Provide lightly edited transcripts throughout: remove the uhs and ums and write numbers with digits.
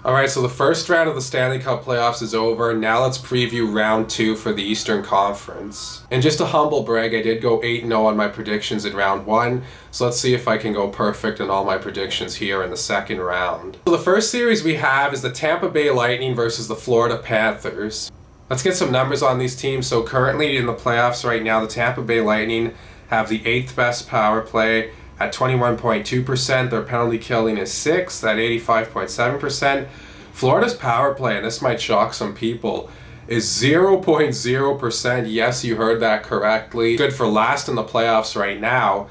Alright, so the first round of the Stanley Cup playoffs is over. Now let's preview round 2 for the Eastern Conference. And just a humble brag, I did go 8-0 on my predictions in round 1, so let's see if I can go perfect in all my predictions here in the second round. So the first series we have is the Tampa Bay Lightning versus the Florida Panthers. Let's get some numbers on these teams. So currently in the playoffs right now, the Tampa Bay Lightning have the 8th best power play at 21.2%. Their penalty killing is 6th at 85.7%. Florida's power play, and this might shock some people, is 0.0%. Yes, you heard that correctly. Good for last in the playoffs right now.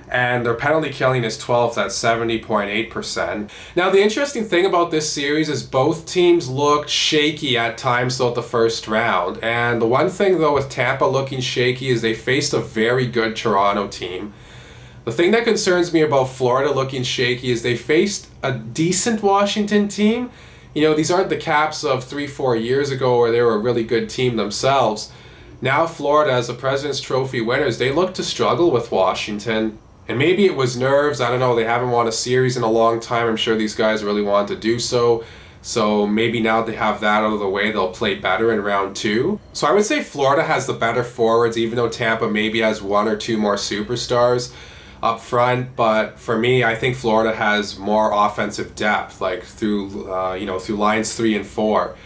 And their penalty killing is 12th at 70.8%. Now, the interesting thing about this series is both teams looked shaky at times throughout the first round. And the one thing, though, with Tampa looking shaky is they faced a very good Toronto team. The thing that concerns me about Florida looking shaky is they faced a decent Washington team. You know, these aren't the Caps of 3-4 years ago where they were a really good team themselves. Now Florida, as the President's Trophy winners, they look to struggle with Washington. And maybe it was nerves, I don't know, they haven't won a series in a long time. I'm sure these guys really want to do so. So maybe now they have that out of the way, they'll play better in round 2. So I would say Florida has the better forwards, even though Tampa maybe has 1 or 2 more superstars up front. But for me, I think Florida has more offensive depth, like through lines 3 and 4.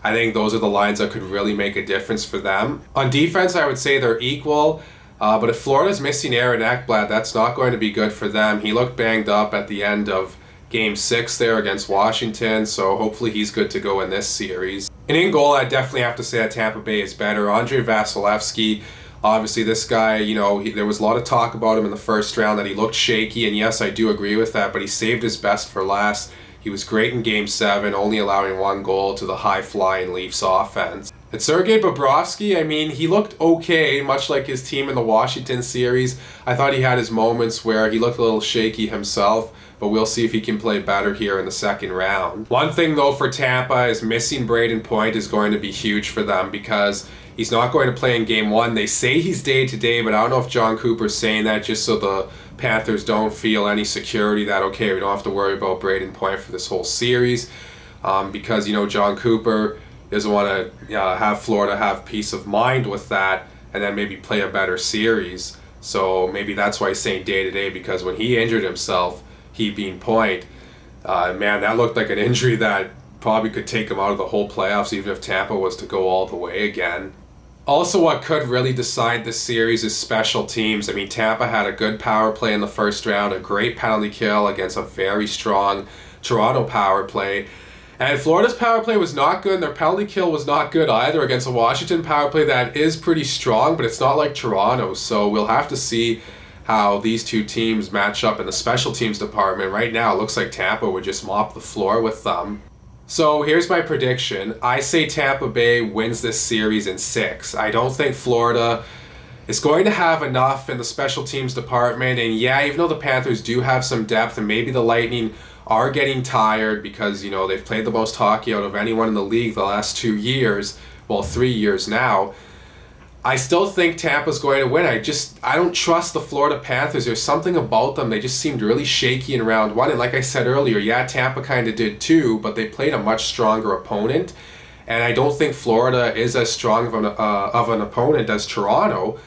I think those are the lines that could really make a difference for them. On defense, I would say they're equal. But if Florida's missing Aaron Ekblad, that's not going to be good for them. He looked banged up at the end of Game 6 there against Washington, so hopefully he's good to go in this series. And in goal, I definitely have to say that Tampa Bay is better. Andre Vasilevskiy, obviously this guy, there was a lot of talk about him in the first round that he looked shaky, and yes, I do agree with that, but he saved his best for last. He was great in Game 7, only allowing 1 goal to the high-flying Leafs offense. And Sergei Bobrovsky, I mean, he looked okay, much like his team in the Washington series. I thought he had his moments where he looked a little shaky himself, but we'll see if he can play better here in the second round. One thing, though, for Tampa is missing Braden Point is going to be huge for them because he's not going to play in Game 1. They say he's day-to-day, but I don't know if John Cooper's saying that just so the Panthers don't feel any security that, okay, we don't have to worry about Braden Point for this whole series because, John Cooper doesn't want to have Florida have peace of mind with that and then maybe play a better series. So maybe that's why he's saying day-to-day, because when he injured himself, he being Point, man, that looked like an injury that probably could take him out of the whole playoffs even if Tampa was to go all the way again. Also, what could really decide this series is special teams. I mean, Tampa had a good power play in the first round, a great penalty kill against a very strong Toronto power play. And Florida's power play was not good, and their penalty kill was not good either against a Washington power play that is pretty strong, but it's not like Toronto. So we'll have to see how these two teams match up in the special teams department. Right now, it looks like Tampa would just mop the floor with them. So here's my prediction. I say Tampa Bay wins this series in 6. I don't think Florida is going to have enough in the special teams department. And yeah, even though the Panthers do have some depth and maybe the Lightning are getting tired because, they've played the most hockey out of anyone in the league the last 2 years, well, 3 years now, I still think Tampa's going to win. I don't trust the Florida Panthers. There's something about them. They just seemed really shaky in round 1. And like I said earlier, yeah, Tampa kind of did too, but they played a much stronger opponent. And I don't think Florida is as strong of an opponent as Toronto.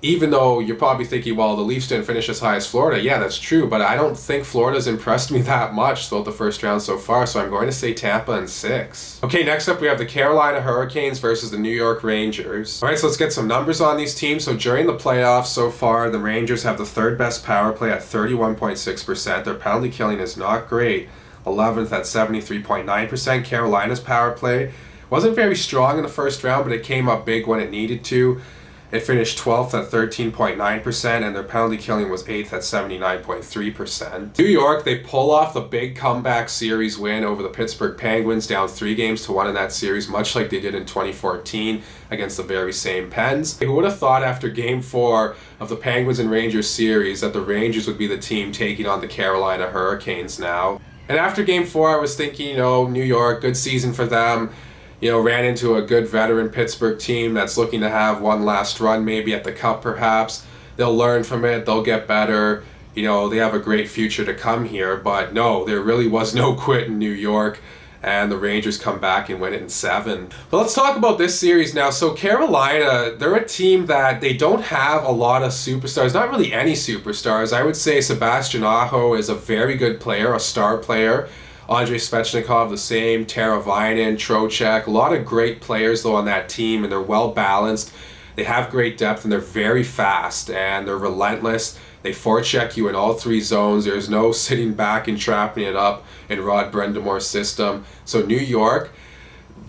Even though you're probably thinking, well, the Leafs didn't finish as high as Florida. Yeah, that's true, but I don't think Florida's impressed me that much throughout the first round so far, so I'm going to say Tampa in 6. Okay, next up we have the Carolina Hurricanes versus the New York Rangers. All right, so let's get some numbers on these teams. So during the playoffs so far, the Rangers have the 3rd best power play at 31.6%. Their penalty killing is not great, 11th at 73.9%. Carolina's power play wasn't very strong in the first round, but it came up big when it needed to. It finished 12th at 13.9%, and their penalty killing was 8th at 79.3%. New York, they pull off the big comeback series win over the Pittsburgh Penguins, down 3-1 in that series, much like they did in 2014 against the very same Pens. Who would have thought after Game 4 of the Penguins and Rangers series that the Rangers would be the team taking on the Carolina Hurricanes now? And after Game 4, I was thinking, New York, good season for them. Ran into a good veteran Pittsburgh team that's looking to have one last run, maybe at the Cup perhaps. They'll learn from it, they'll get better. They have a great future to come here. But no, there really was no quit in New York. and the Rangers come back and win it in 7. But let's talk about this series now. So Carolina, they're a team that they don't have a lot of superstars, not really any superstars. I would say Sebastian Aho is a very good player, a star player. Andrei Svechnikov the same, Teravainen, Trocheck, a lot of great players though on that team, and they're well balanced. They have great depth and they're very fast and they're relentless. They forecheck you in all 3 zones. There's no sitting back and trapping it up in Rod Brendamore's system. So New York,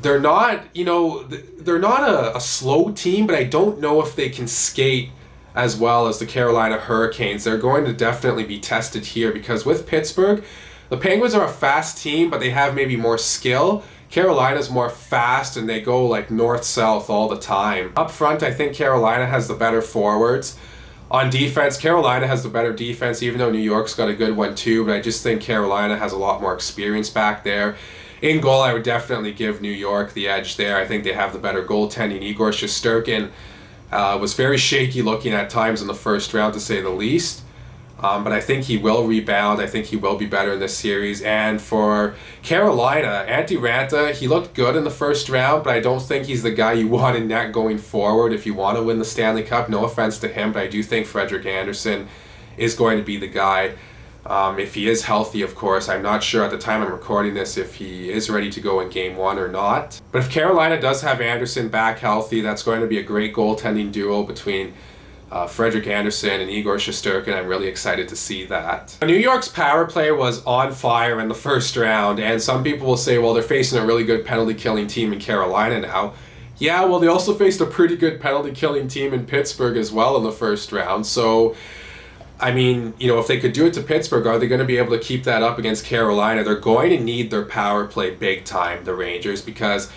they're not, they're not a slow team, but I don't know if they can skate as well as the Carolina Hurricanes. They're going to definitely be tested here because with Pittsburgh, the Penguins are a fast team, but they have maybe more skill. Carolina's more fast and they go like north-south all the time. Up front, I think Carolina has the better forwards. On defense, Carolina has the better defense, even though New York's got a good one too, but I just think Carolina has a lot more experience back there. In goal, I would definitely give New York the edge there. I think they have the better goaltending. Igor Shesterkin was very shaky looking at times in the first round, to say the least. But I think he will rebound. I think he will be better in this series. And for Carolina, Antti Ranta, he looked good in the first round, but I don't think he's the guy you want in net going forward if you want to win the Stanley Cup. No offense to him, but I do think Frederik Andersen is going to be the guy. If he is healthy, of course. I'm not sure at the time I'm recording this if he is ready to go in Game 1 or not. But if Carolina does have Andersen back healthy, that's going to be a great goaltending duo between Frederik Andersen and Igor Shesterkin. I'm really excited to see that. New York's power play was on fire in the first round, and some people will say, well, they're facing a really good penalty-killing team in Carolina now. Yeah, well, they also faced a pretty good penalty-killing team in Pittsburgh as well in the first round. So, I mean, if they could do it to Pittsburgh, are they going to be able to keep that up against Carolina? They're going to need their power play big time, the Rangers, because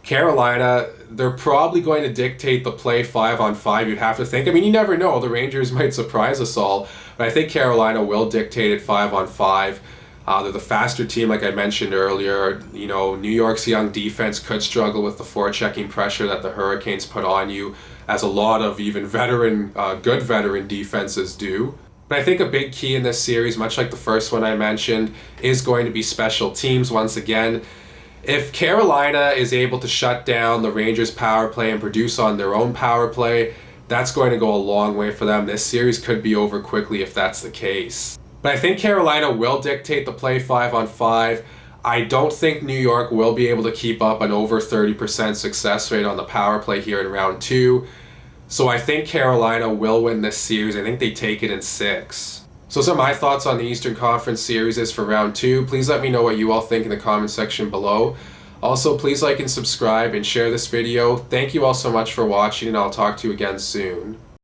Carolina, they're probably going to dictate the play 5-on-5, you'd have to think. I mean, you never know. The Rangers might surprise us all. But I think Carolina will dictate it 5-on-5. They're the faster team, like I mentioned earlier. New York's young defense could struggle with the forechecking pressure that the Hurricanes put on you, as a lot of even good veteran defenses do. But I think a big key in this series, much like the first one I mentioned, is going to be special teams once again. If Carolina is able to shut down the Rangers' power play and produce on their own power play, that's going to go a long way for them. This series could be over quickly if that's the case. But I think Carolina will dictate the play 5-on-5. I don't think New York will be able to keep up an over 30% success rate on the power play here in round 2. So I think Carolina will win this series. I think they take it in 6. So those are my thoughts on the Eastern Conference series for round 2. Please let me know what you all think in the comment section below. Also, please like and subscribe and share this video. Thank you all so much for watching, and I'll talk to you again soon.